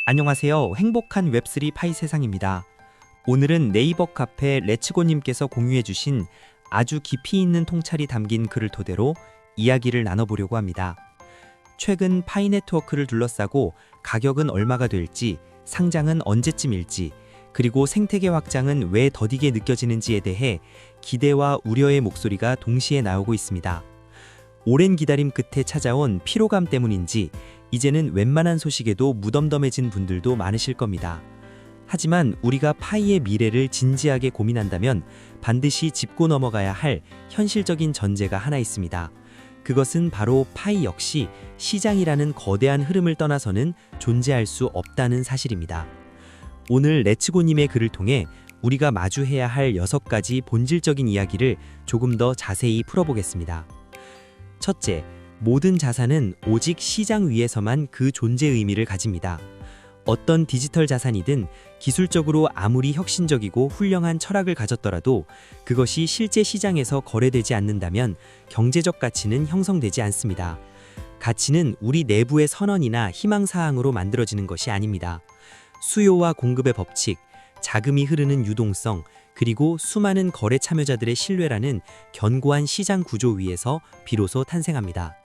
안녕하세요. 행복한 웹3 파이 세상입니다. 오늘은 네이버 카페 레츠고님께서 공유해주신 아주 깊이 있는 통찰이 담긴 글을 토대로 이야기를 나눠보려고 합니다. 최근 파이 네트워크를 둘러싸고 가격은 얼마가 될지, 상장은 언제쯤일지, 그리고 생태계 확장은 왜 더디게 느껴지는지에 대해 기대와 우려의 목소리가 동시에 나오고 있습니다. 오랜 기다림 끝에 찾아온 피로감 때문인지 이제는 웬만한 소식에도 무덤덤해진 분들도 많으실 겁니다. 하지만 우리가 파이의 미래를 진지하게 고민한다면 반드시 짚고 넘어가야 할 현실적인 전제가 하나 있습니다. 그것은 바로 파이 역시 시장이라는 거대한 흐름을 떠나서는 존재할 수 없다는 사실입니다. 오늘 레츠고님의 글을 통해 우리가 마주해야 할 6가지 본질적인 이야기를 조금 더 자세히 풀어보겠습니다. 첫째, 모든 자산은 오직 시장 위에서만 그 존재 의미를 가집니다. 어떤 디지털 자산이든 기술적으로 아무리 혁신적이고 훌륭한 철학을 가졌더라도 그것이 실제 시장에서 거래되지 않는다면 경제적 가치는 형성되지 않습니다. 가치는 우리 내부의 선언이나 희망사항으로 만들어지는 것이 아닙니다. 수요와 공급의 법칙, 자금이 흐르는 유동성, 그리고 수많은 거래 참여자들의 신뢰라는 견고한 시장 구조 위에서 비로소 탄생합니다.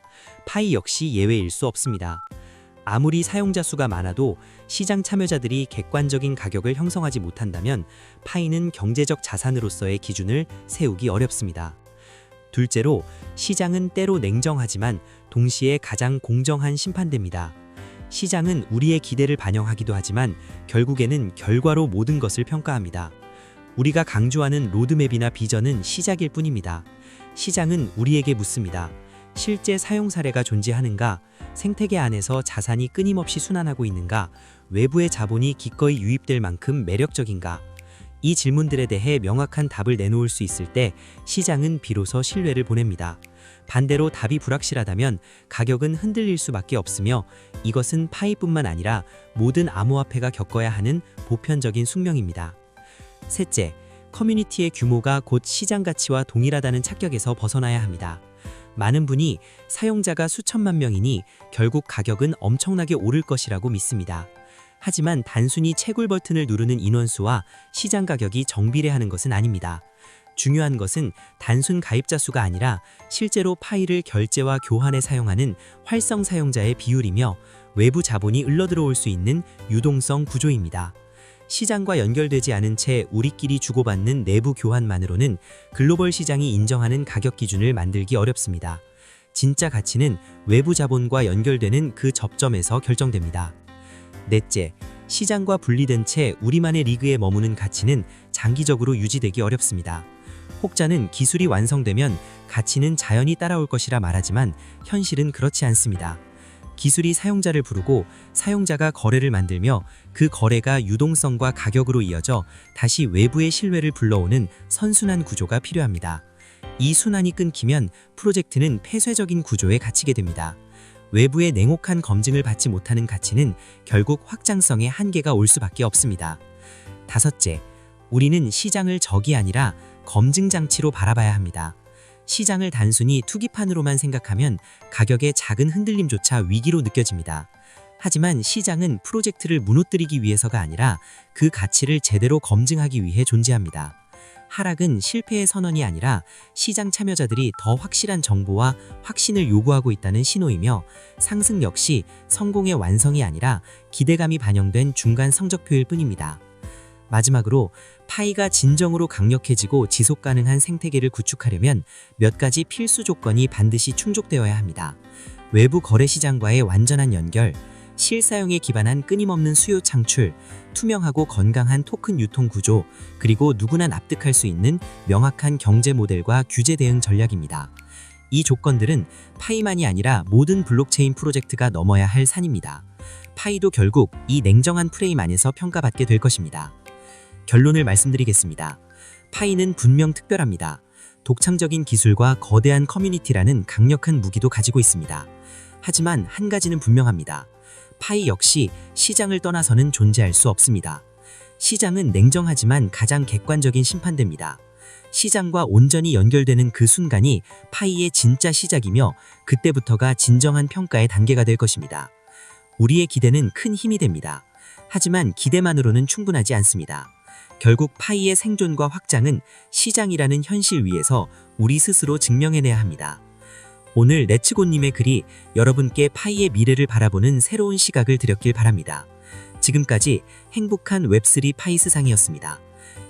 파이 역시 예외일 수 없습니다. 아무리 사용자 수가 많아도 시장 참여자들이 객관적인 가격을 형성하지 못한다면 파이는 경제적 자산으로서의 기준을 세우기 어렵습니다. 둘째로, 시장은 때로 냉정하지만 동시에 가장 공정한 심판대입니다. 시장은 우리의 기대를 반영하기도 하지만 결국에는 결과로 모든 것을 평가합니다. 우리가 강조하는 로드맵이나 비전은 시작일 뿐입니다. 시장은 우리에게 묻습니다. 실제 사용 사례가 존재하는가? 생태계 안에서 자산이 끊임없이 순환하고 있는가? 외부의 자본이 기꺼이 유입될 만큼 매력적인가? 이 질문들에 대해 명확한 답을 내놓을 수 있을 때 시장은 비로소 신뢰를 보냅니다. 반대로 답이 불확실하다면 가격은 흔들릴 수밖에 없으며 이것은 파이뿐만 아니라 모든 암호화폐가 겪어야 하는 보편적인 숙명입니다. 셋째, 커뮤니티의 규모가 곧 시장 가치와 동일하다는 착각에서 벗어나야 합니다. 많은 분이 사용자가 수천만 명이니 결국 가격은 엄청나게 오를 것이라고 믿습니다. 하지만 단순히 채굴 버튼을 누르는 인원수와 시장 가격이 정비례하는 것은 아닙니다. 중요한 것은 단순 가입자 수가 아니라 실제로 파이를 결제와 교환에 사용하는 활성 사용자의 비율이며 외부 자본이 흘러들어올 수 있는 유동성 구조입니다. 시장과 연결되지 않은 채 우리끼리 주고받는 내부 교환만으로는 글로벌 시장이 인정하는 가격 기준을 만들기 어렵습니다. 진짜 가치는 외부 자본과 연결되는 그 접점에서 결정됩니다. 넷째, 시장과 분리된 채 우리만의 리그에 머무는 가치는 장기적으로 유지되기 어렵습니다. 혹자는 기술이 완성되면 가치는 자연히 따라올 것이라 말하지만 현실은 그렇지 않습니다. 기술이 사용자를 부르고 사용자가 거래를 만들며 그 거래가 유동성과 가격으로 이어져 다시 외부의 신뢰를 불러오는 선순환 구조가 필요합니다. 이 순환이 끊기면 프로젝트는 폐쇄적인 구조에 갇히게 됩니다. 외부의 냉혹한 검증을 받지 못하는 가치는 결국 확장성의 한계가 올 수밖에 없습니다. 다섯째, 우리는 시장을 적이 아니라 검증 장치로 바라봐야 합니다. 시장을 단순히 투기판으로만 생각하면 가격의 작은 흔들림조차 위기로 느껴집니다. 하지만 시장은 프로젝트를 무너뜨리기 위해서가 아니라 그 가치를 제대로 검증하기 위해 존재합니다. 하락은 실패의 선언이 아니라 시장 참여자들이 더 확실한 정보와 확신을 요구하고 있다는 신호이며 상승 역시 성공의 완성이 아니라 기대감이 반영된 중간 성적표일 뿐입니다. 마지막으로 파이가 진정으로 강력해지고 지속 가능한 생태계를 구축하려면 몇 가지 필수 조건이 반드시 충족되어야 합니다. 외부 거래 시장과의 완전한 연결, 실사용에 기반한 끊임없는 수요 창출, 투명하고 건강한 토큰 유통 구조, 그리고 누구나 납득할 수 있는 명확한 경제 모델과 규제 대응 전략입니다. 이 조건들은 파이만이 아니라 모든 블록체인 프로젝트가 넘어야 할 산입니다. 파이도 결국 이 냉정한 프레임 안에서 평가받게 될 것입니다. 결론을 말씀드리겠습니다. 파이는 분명 특별합니다. 독창적인 기술과 거대한 커뮤니티라는 강력한 무기도 가지고 있습니다. 하지만 한 가지는 분명합니다. 파이 역시 시장을 떠나서는 존재할 수 없습니다. 시장은 냉정하지만 가장 객관적인 심판대입니다. 시장과 온전히 연결되는 그 순간이 파이의 진짜 시작이며 그때부터가 진정한 평가의 단계가 될 것입니다. 우리의 기대는 큰 힘이 됩니다. 하지만 기대만으로는 충분하지 않습니다. 결국 파이의 생존과 확장은 시장이라는 현실 위에서 우리 스스로 증명해내야 합니다. 오늘 레츠고님의 글이 여러분께 파이의 미래를 바라보는 새로운 시각을 드렸길 바랍니다. 지금까지 행복한 웹3 파이 세상이었습니다.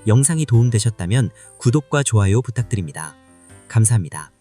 영상이 도움되셨다면 구독과 좋아요 부탁드립니다. 감사합니다.